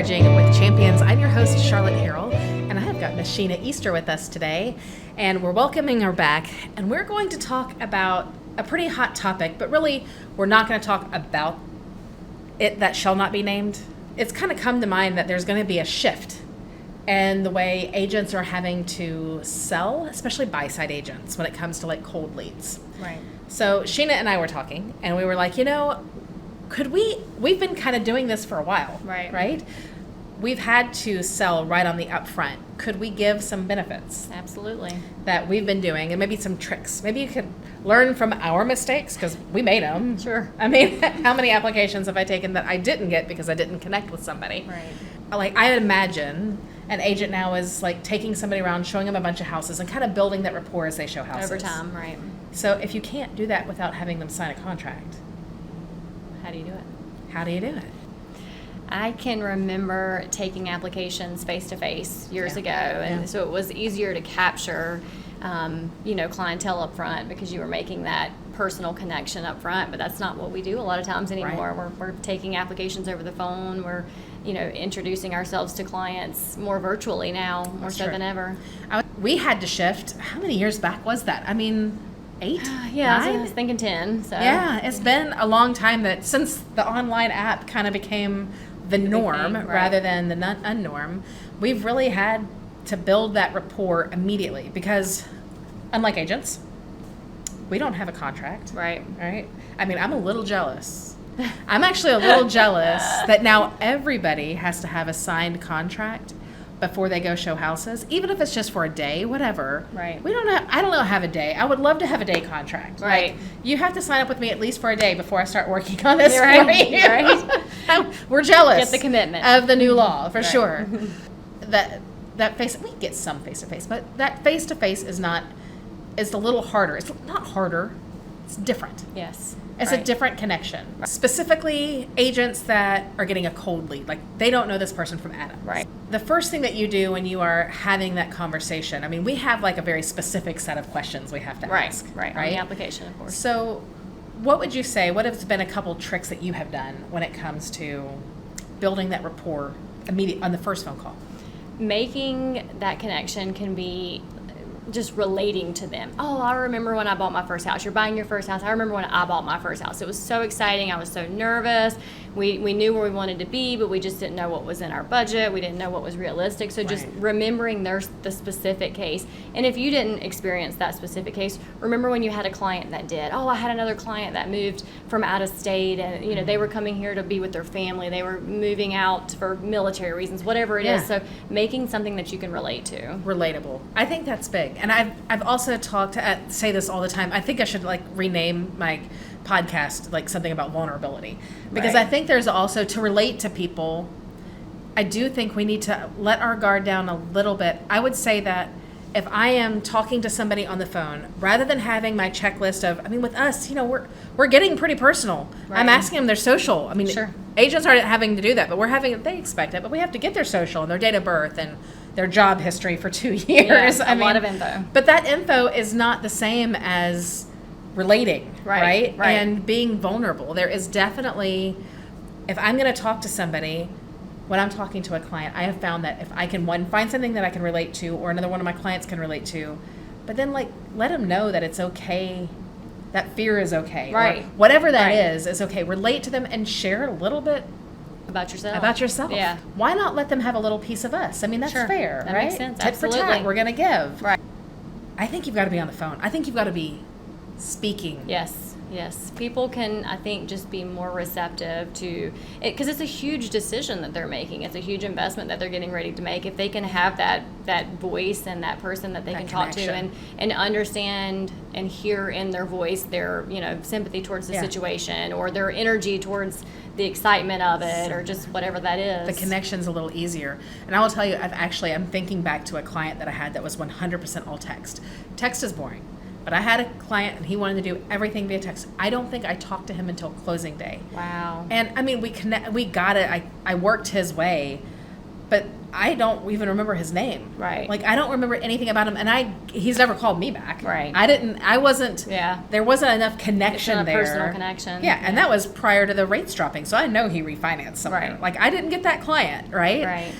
Charging with Champions. I'm your host, Charlotte Harrill, and I have got Miss Sheena Easter with us today, and we're welcoming her back, and we're going to talk about a pretty hot topic, but really, we're not going to talk about it that shall not be named. It's kind of come to mind that there's going to be a shift in the way agents are having to sell, especially buy-side agents, when it comes to like cold leads. Right. So Sheena and I were talking, and we were like, we've been kind of doing this for a while, right? We've had to sell right on the upfront. Could we give some benefits? Absolutely. That we've been doing, and maybe some tricks. Maybe you could learn from our mistakes, because we made them. Sure. I mean, how many applications have I taken that I didn't get because I didn't connect with somebody? Right. Like, I imagine an agent now is like taking somebody around, showing them a bunch of houses, and kind of building that rapport as they show houses. Over time, right. So if you can't do that without having them sign a contract, how do you do it? How do you do it? I can remember taking applications face-to-face years ago, and so it was easier to capture, clientele up front because you were making that personal connection up front, but that's not what we do a lot of times anymore. Right. We're taking applications over the phone. We're, introducing ourselves to clients more virtually now, more so than ever. We had to shift. How many years back was that? I mean, 8? Yeah, 9? I was thinking 10. So yeah, it's been a long time that since the online app kind of became the norm rather than the unnorm, we've really had to build that rapport immediately because, unlike agents, we don't have a contract. Right. I mean, I'm a little jealous. I'm actually a little jealous that now everybody has to have a signed contract before they go show houses, even if it's just for a day, whatever. Right. I don't have a day. I would love to have a day contract. Right. Like, you have to sign up with me at least for a day before I start working on this right. for you. Right. We're jealous. Get the commitment of the new law, for right. sure. That face, we get some face-to-face, but that face-to-face is a little harder. It's not harder. It's different. Yes. It's a different connection. Specifically, agents that are getting a cold lead, like they don't know this person from Adam. Right. The first thing that you do when you are having that conversation, I mean, we have like a very specific set of questions we have to ask. Right. On the application, of course. So what would you say, what has been a couple tricks that you have done when it comes to building that rapport immediately on the first phone call? Making that connection can be just relating to them. Oh, I remember when I bought my first house. You're buying your first house. I remember when I bought my first house. It was so exciting. I was so nervous. We knew where we wanted to be, but we just didn't know what was in our budget. We didn't know what was realistic. So just remembering the specific case. And if you didn't experience that specific case, remember when you had a client that did. Oh, I had another client that moved from out of state, and they were coming here to be with their family. They were moving out for military reasons, whatever it is. So making something that you can relate to. Relatable. I think that's big. And I've also say this all the time. I think I should like rename my podcast like something about vulnerability, because I think there's also, to relate to people, I do think we need to let our guard down a little bit. I would say that if I am talking to somebody on the phone, rather than having my checklist of, with us, we're getting pretty personal. I'm asking them their social. Agents aren't having to do that, but they expect it, but we have to get their social and their date of birth and their job history for 2 years. Yeah, a lot of info. But that info is not the same as relating, right? And being vulnerable. There is definitely, if I'm going to talk to somebody, when I'm talking to a client, I have found that if I can, find something that I can relate to, or another one of my clients can relate to, but then let them know that it's okay, that fear is okay. Right. Or whatever that is okay. Relate to them and share a little bit about yourself. Yeah. Why not let them have a little piece of us? That's fair, that right? Makes sense. Tit for tat, we're going to give. Right. I think you've got to be on the phone. I think you've got to be speaking. Yes. People can, I think, just be more receptive to it, because it's a huge decision that they're making. It's a huge investment that they're getting ready to make. If they can have that voice and that person that they can talk to and understand and hear in their voice their sympathy towards the situation, or their energy towards the excitement of it, or just whatever that is. The connection's a little easier. And I will tell you, I'm thinking back to a client that I had that was 100% all text. Text is boring. But I had a client, and he wanted to do everything via text. I don't think I talked to him until closing day. Wow. And we got it. I worked his way, but I don't even remember his name. Right. Like, I don't remember anything about him, and he's never called me back. Right. There wasn't enough connection it's not a there. personal connection. Yeah, and that was prior to the rates dropping, so I know he refinanced somewhere. Right. Like, I didn't get that client, right? Right.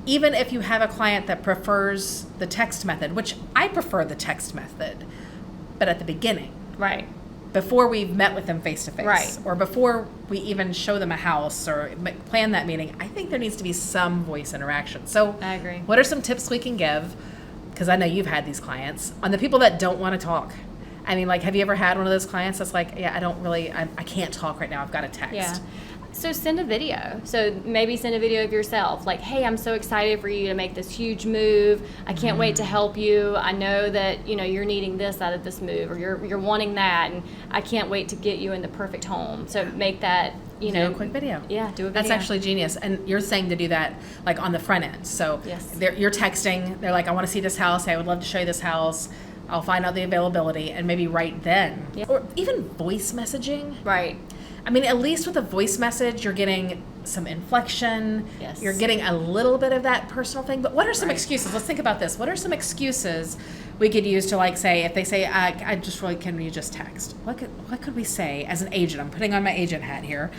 Even if you have a client that prefers the text method, which I prefer the text method, but at the beginning. Right. Before we've met with them face to face, Right. or before we even show them a house or plan that meeting, I think there needs to be some voice interaction. So I agree. What are some tips we can give? Because I know you've had these clients, on the people that don't want to talk. I mean, like, have you ever had one of those clients that's like, yeah, I can't talk right now, I've got to text. Yeah. So send a video. So maybe send a video of yourself. Like, hey, I'm so excited for you to make this huge move. I can't wait to help you. I know that, you're needing this out of this move, or you're wanting that, and I can't wait to get you in the perfect home. So make that, Do a quick video. Yeah, do a video. That's actually genius. And you're saying to do that, like, on the front end. So Yes. you're texting. They're like, I want to see this house. I would love to show you this house. I'll find out the availability, and maybe right then. Yeah. Or even voice messaging. Right. I mean, at least with a voice message, you're getting some inflection. Yes. You're getting a little bit of that personal thing. But what are some Right. excuses? Let's think about this. What are some excuses we could use to, like, say, if they say, can you just text? What could we say as an agent? I'm putting on my agent hat here.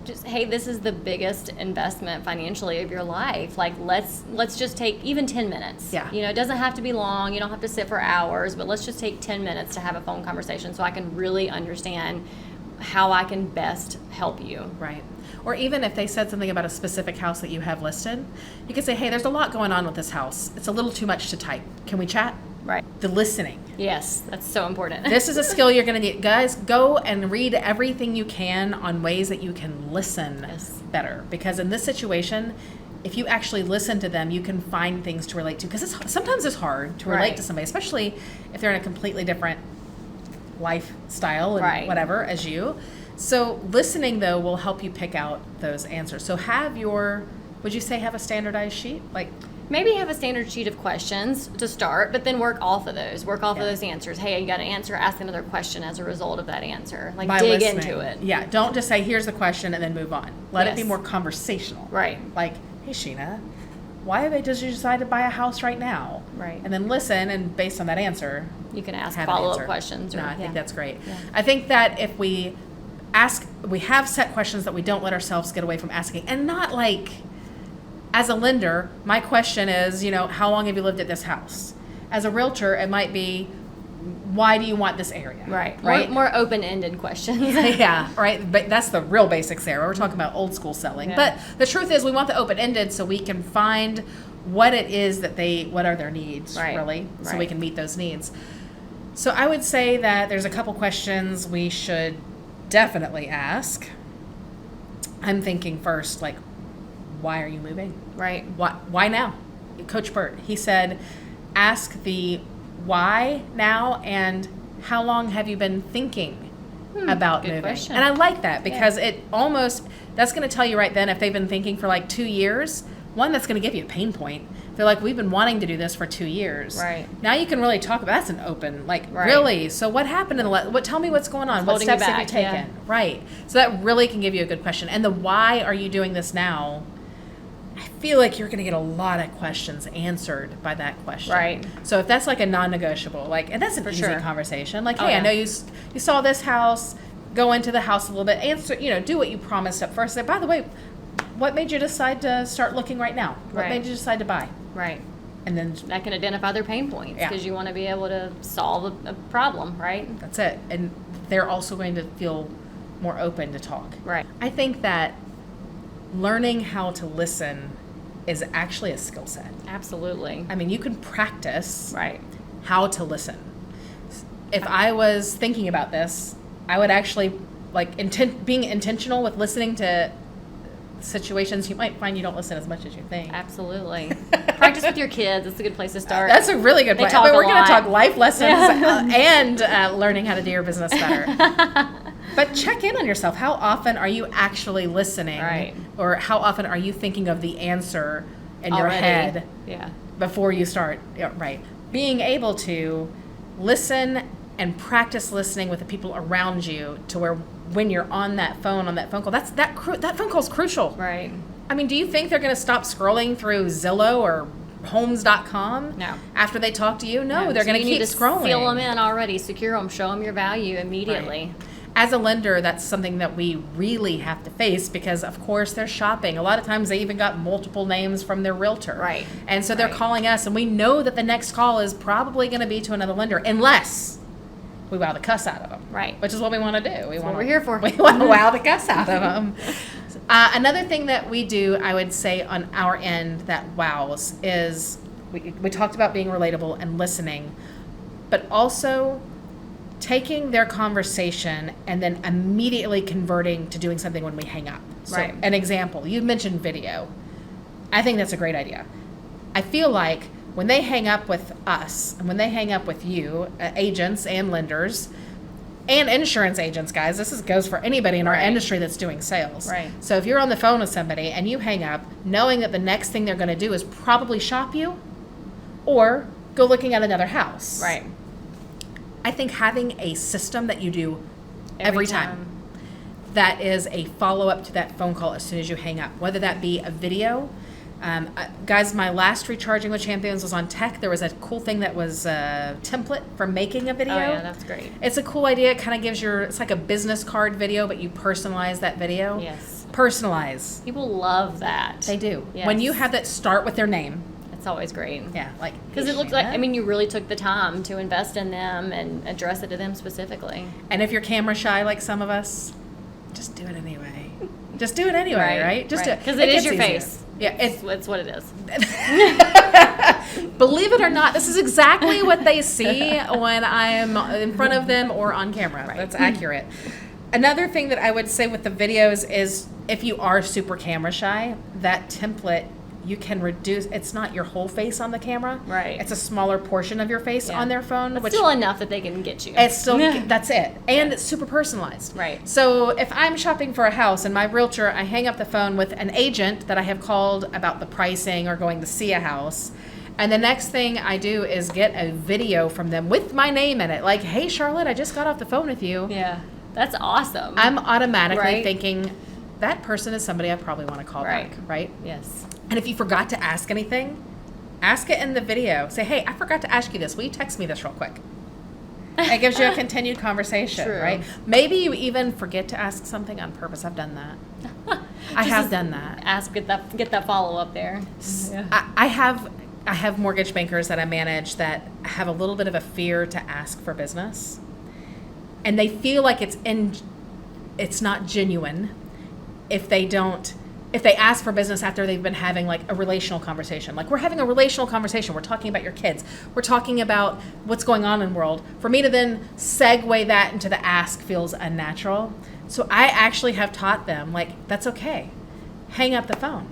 Just, hey, this is the biggest investment financially of your life. Like, let's just take even 10 minutes. Yeah. It doesn't have to be long. You don't have to sit for hours, but let's just take 10 minutes to have a phone conversation so I can really understand how I can best help you. Right. Or even if they said something about a specific house that you have listed, you could say, hey, there's a lot going on with this house. It's a little too much to type. Can we chat? Right. The listening. Yes, that's so important. This is a skill you're going to need. Guys, go and read everything you can on ways that you can listen better. Because in this situation, if you actually listen to them, you can find things to relate to. Because sometimes it's hard to relate to somebody, especially if they're in a completely different lifestyle and whatever as you. So listening, though, will help you pick out those answers. So would you say have a standardized sheet? Like, maybe have a standard sheet of questions to start, but then work off of those answers. Hey, you got an answer, ask another question as a result of that answer. Like, dig into it. Yeah, don't just say, here's the question, and then move on. Let it be more conversational. Right. Like, hey, Sheena, why did you decide to buy a house right now? Right. And then listen, and based on that answer, you can ask have follow-up an answer. questions. I think that's great. Yeah. I think that if we have set questions that we don't let ourselves get away from asking, and not like, as a lender, my question is, how long have you lived at this house? As a realtor, it might be, why do you want this area? Right. More open-ended questions. Yeah, right. But that's the real basics there. We're talking about old school selling. Yeah. But the truth is, we want the open-ended so we can find what it is what are their needs, really, so we can meet those needs. So I would say that there's a couple questions we should definitely ask. I'm thinking first, like, why are you moving? Right. Why now? Coach Burt, he said, ask the why now and how long have you been thinking about moving? Question. And I like that because that's going to tell you right then if they've been thinking for like 2 years, one, that's going to give you a pain point. They're like, we've been wanting to do this for 2 years. Right. Now you can really talk about, that's an open, like, really? So what happened tell me what's going on? What steps have you taken? Yeah. Right. So that really can give you a good question. And the why are you doing this now? I feel like you're going to get a lot of questions answered by that question. Right. So if that's like a non-negotiable, like, and that's an easy conversation. Like, hey, I know you saw this house, go into the house a little bit, answer, do what you promised up first. Say, by the way, what made you decide to start looking right now? What made you decide to buy? Right. And then that can identify their pain points because you want to be able to solve a problem, right? That's it. And they're also going to feel more open to talk. Right. I think that learning how to listen is actually a skill set. Absolutely. I mean, you can practice how to listen. If I was thinking about this, I would actually, like, being intentional with listening to situations, you might find you don't listen as much as you think. Absolutely. Practice with your kids. It's a good place to start. That's a really good place. But we're going to talk life lessons and learning how to do your business better. But check in on yourself. How often are you actually listening? Right. Or how often are you thinking of the answer in your head before you start? Right. Being able to listen and practice listening with the people around you to where when you're on that phone call, that phone call is crucial. Right. I mean, do you think they're going to stop scrolling through Zillow or Homes.com No. after they talk to you? No, they're So going to keep scrolling. Seal them in already, secure them, show them your value immediately. Right. As a lender, that's something that we really have to face because, of course, they're shopping. A lot of times they even got multiple names from their realtor. Right. And so they're calling us, and we know that the next call is probably going to be to another lender unless we wow the cuss out of them. Right. Which is what we want to do. That's what we're here for. We want to wow the cuss out of them. Another thing that we do, I would say, on our end that wows is we talked about being relatable and listening, but also taking their conversation and then immediately converting to doing something when we hang up. So, Right. an example, you mentioned video. I think that's a great idea. I feel like when they hang up with us and when they hang up with you, agents and lenders and insurance agents, guys, goes for anybody in our Right. industry that's doing sales. Right. So if you're on the phone with somebody and you hang up, knowing that the next thing they're going to do is probably shop you or go looking at another house. Right. I think having a system that you do every time that is a follow-up to that phone call as soon as you hang up, whether that be a video. Guys, my last Recharging with Champions was on tech. There was a cool thing that was a template for making a video. Oh, yeah, that's great. It's a cool idea. It kind of gives it's like a business card video, but you personalize that video. Yes. Personalize. People love that. They do. Yes. When you have that start with their name. It's always great. Yeah, like. Because "Hey, it looks like, Sheena." I mean, you really took the time to invest in them and address it to them specifically. And if you're camera shy like some of us, just do it anyway. Just do it anyway, right? Just do it. Because it is gets your easier. face. Yeah, It's what it is. Believe it or not, this is exactly what they see when I'm in front of them or on camera. Right. That's accurate. Another thing that I would say with the videos is if you are super camera shy, that template you can reduce. It's not your whole face on the camera. Right. It's a smaller portion of your face Yeah. on their phone. But which still enough that they can get you. it's still, that's it. And it's super personalized. Right. So if I'm shopping for a house and my realtor, I hang up the phone with an agent that I have called about the pricing or going to see a house. And the next thing I do is get a video from them with my name in it. Like, hey, Charlotte, I just got off the phone with you. Yeah. That's awesome. I'm automatically Right. thinking that person is somebody I probably want to call Right. back, right? Yes. And if you forgot to ask anything, ask it in the video. Say, hey, I forgot to ask you this. Will you text me this real quick? It gives you a continued conversation, True. right? Maybe you even forget to ask something on purpose. I've done that. I have done that. Get that follow up there. Yeah. I have mortgage bankers that I manage that have a little bit of a fear to ask for business. And they feel like it's not genuine if they ask for business after they've been having like a relational conversation. Like, we're having a relational conversation. We're talking about your kids. We're talking about what's going on in the world. For me to then segue that into the ask feels unnatural. So I actually have taught them, like, that's okay. Hang up the phone.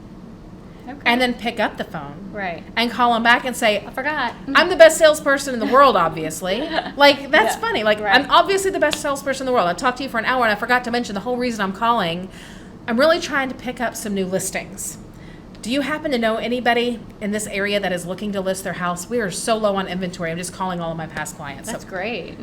Okay. And then pick up the phone. Right. And call them back and say, I forgot. I'm the best salesperson in the world, obviously. Like, that's Yeah, funny. Like, right. I'm obviously the best salesperson in the world. I talked to you for an hour and I forgot to mention the whole reason I'm calling. I'm really trying to pick up some new listings. Do you happen to know anybody in this area that is looking to list their house? We are so low on inventory. I'm just calling all of my past clients. That's So great.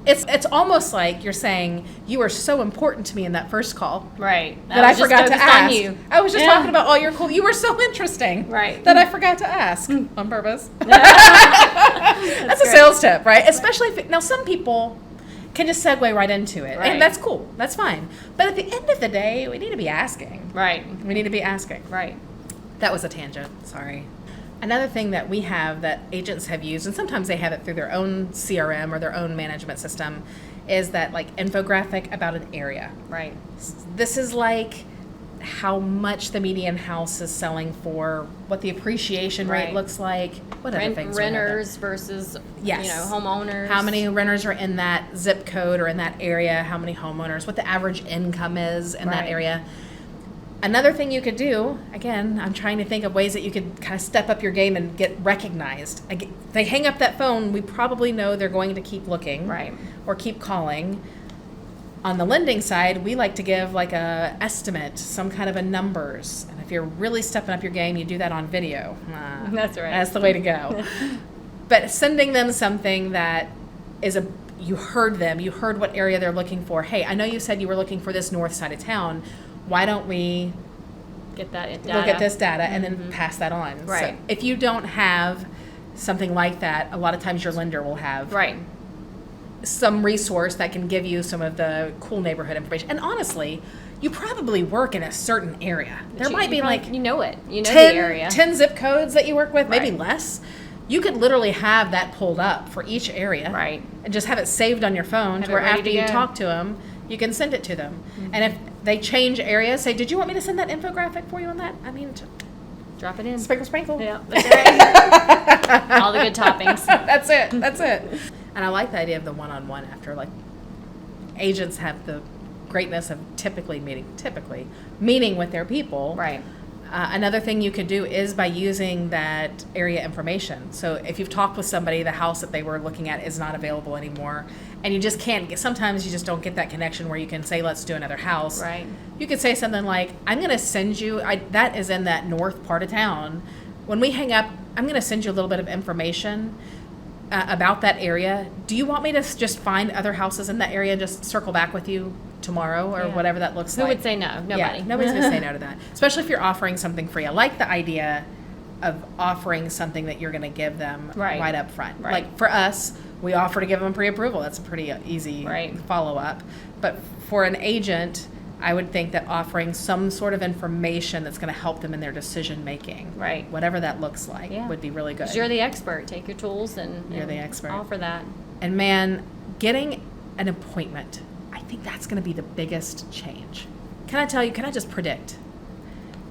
it's almost like you're saying you are so important to me in that first call Right. that I was just forgot to focused ask. on you. I was just Yeah. talking about all your cool. You were so interesting, Right. That I forgot to ask on purpose. That's a great. sales tip, right? Especially if now some people can just segue right into it, Right. and that's cool. That's fine. But at the end of the day, we need to be asking. Right. We need to be asking. Right. That was a tangent. Sorry. Another thing that we have that agents have used, and sometimes they have it through their own CRM or their own management system, is that like infographic about an area. Right. This is like how much the median house is selling for, what the appreciation rate Right. looks like, what other things we have there? Renters versus Yes. homeowners. How many renters are in that zip code or in that area? How many homeowners? What the average income is in that Right. area? Another thing you could do, again, I'm trying to think of ways that you could kind of step up your game and get recognized. They hang up that phone, we probably know they're going to keep looking. Right. Or keep calling. On the lending side, we like to give like a estimate, some kind of a numbers. And if you're really stepping up your game, you do that on video. That's right. That's the way to go. But sending them something that is you heard them, you heard what area they're looking for. Hey, I know you said you were looking for this north side of town. Why don't we get that data. Look at this data and then pass that on. Right. So if you don't have something like that, a lot of times your lender will have Right. some resource that can give you some of the cool neighborhood information. And honestly, you probably work in a certain area. There might be like you know it. You know 10, the area. 10 zip codes that you work with, maybe Right. less. You could literally have that pulled up for each area. Right. And just have it saved on your phone Have to it where ready after to you go. talk to them, you can send it to them. And if they change areas, say, did you want me to send that infographic for you on that? I mean, Drop it in. sprinkle, sprinkle. Yeah, that's right. All the good toppings. That's it. That's it. And I like the idea of the one-on-one after, like, agents have the greatness of typically meeting with their people. Right. Another thing you could do is by using that area information. So if you've talked with somebody, the house that they were looking at is not available anymore, and you just can't get, sometimes you just don't get that connection where you can say, let's do another house. Right. You could say something like, I'm going to send you, that is in that north part of town. When we hang up, I'm going to send you a little bit of information about that area. Do you want me to just find other houses in that area and just circle back with you tomorrow or Yeah. whatever that looks Who like? would say no? Nobody. Yeah, nobody's going to say no to that, especially if you're offering something free. I like the idea of offering something that you're going to give them Right. up front. Right. Like for us, we offer to give them pre-approval. That's a pretty easy Right. follow-up. But for an agent, I would think that offering some sort of information that's going to help them in their decision making, Right. whatever that looks like, Yeah. would be really good. 'Cause you're the expert. Take your tools and You're the expert. Offer that. And man, getting an appointment, I think that's going to be the biggest change. Can I just predict?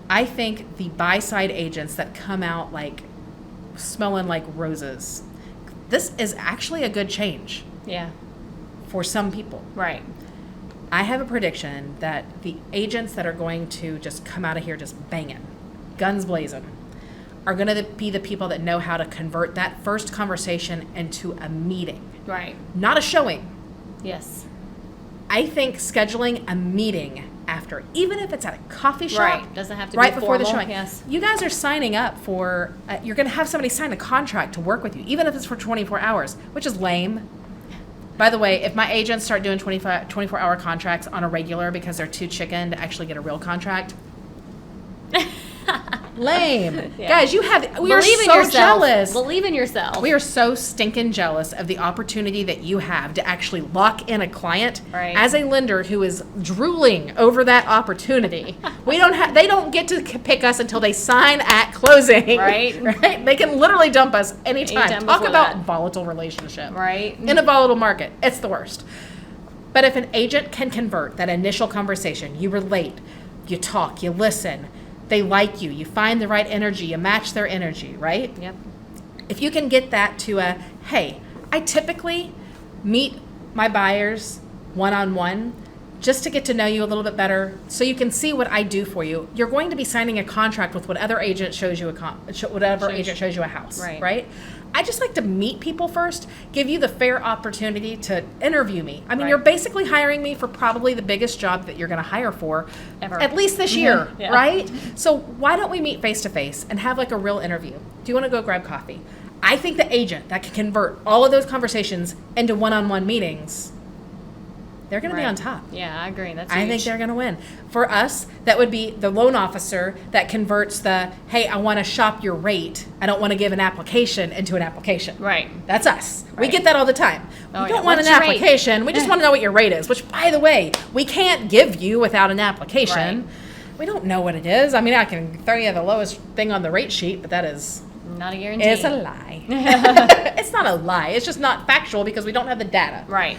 I think the buy-side agents that come out like smelling like roses, this is actually a good change Yeah. for some people. Right. I have a prediction that the agents that are going to just come out of here just banging, guns blazing, are going to be the people that know how to convert that first conversation into a meeting, Right. not a showing. Yes. I think scheduling a meeting after, even if it's at a coffee shop, Right. Doesn't have to right be before the formal. showing. Yes. You guys are signing up for, you're going to have somebody sign a contract to work with you, even if it's for 24 hours, which is lame. By the way, if my agents start doing 24-hour contracts on a regular because they're too chicken to actually get a real contract, lame. Yeah. Guys, we are Believe in so yourself. jealous. Believe in yourself. We are so stinking jealous of the opportunity that you have to actually lock in a client Right. as a lender who is drooling over that opportunity. They don't get to pick us until they sign at closing. Right. Right? They can literally dump us anytime. Anytime Talk before about that. volatile relationship. Right. In a volatile market, it's the worst. But if an agent can convert that initial conversation, you relate, you talk, you listen, they like you, you find the right energy, you match their energy, right? Yep. If you can get that to a, hey, I typically meet my buyers one-on-one just to get to know you a little bit better so you can see what I do for you. You're going to be signing a contract with whatever agent shows you agent shows you a house, right? I just like to meet people first, give you the fair opportunity to interview me. I mean, Right. you're basically hiring me for probably the biggest job that you're going to hire for, Ever. at least this year, Yeah. right? So why don't we meet face to face and have like a real interview? Do you want to go grab coffee? I think the agent that can convert all of those conversations into one-on-one meetings, they're going to be Right. on top. Yeah, I agree. That's I think huge. they're going to win. For us, that would be the loan officer that converts the, hey, I want to shop your rate. I don't want to give an application into an application. Right. That's us. We Right. get that all the time. Oh, We yeah. don't want What's an your rate? application. We just want to know what your rate is, which, by the way, we can't give you without an application. Right. We don't know what it is. I mean, I can throw you the lowest thing on the rate sheet, but that is, Not a guarantee. it's a lie. It's not a lie. It's just not factual because we don't have the data. Right.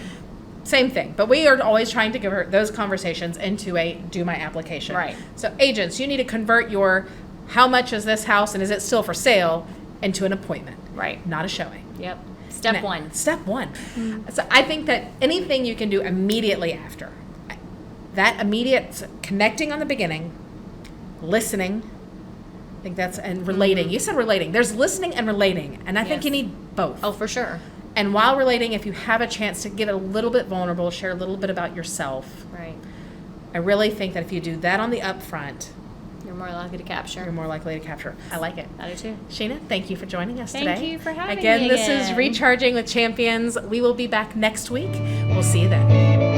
Same thing, but we are always trying to convert those conversations into a do my application. Right. So agents, you need to convert your how much is this house and is it still for sale into an appointment, Right. not a showing. Yep. Step Now, one. Step one. So I think that anything you can do immediately after, that immediate connecting on the beginning, listening, I think that's, and relating. You said relating. There's listening and relating, and I think Yes. you need both. Oh, for sure. And while relating, if you have a chance to get a little bit vulnerable, share a little bit about yourself, Right. I really think that if you do that on the upfront, You're more likely to capture. you're more likely to capture. I like it. I do too. Sheena, thank you for joining us Thank today. you for having again, me this is again. Recharging with Champions. We will be back next week. We'll see you then.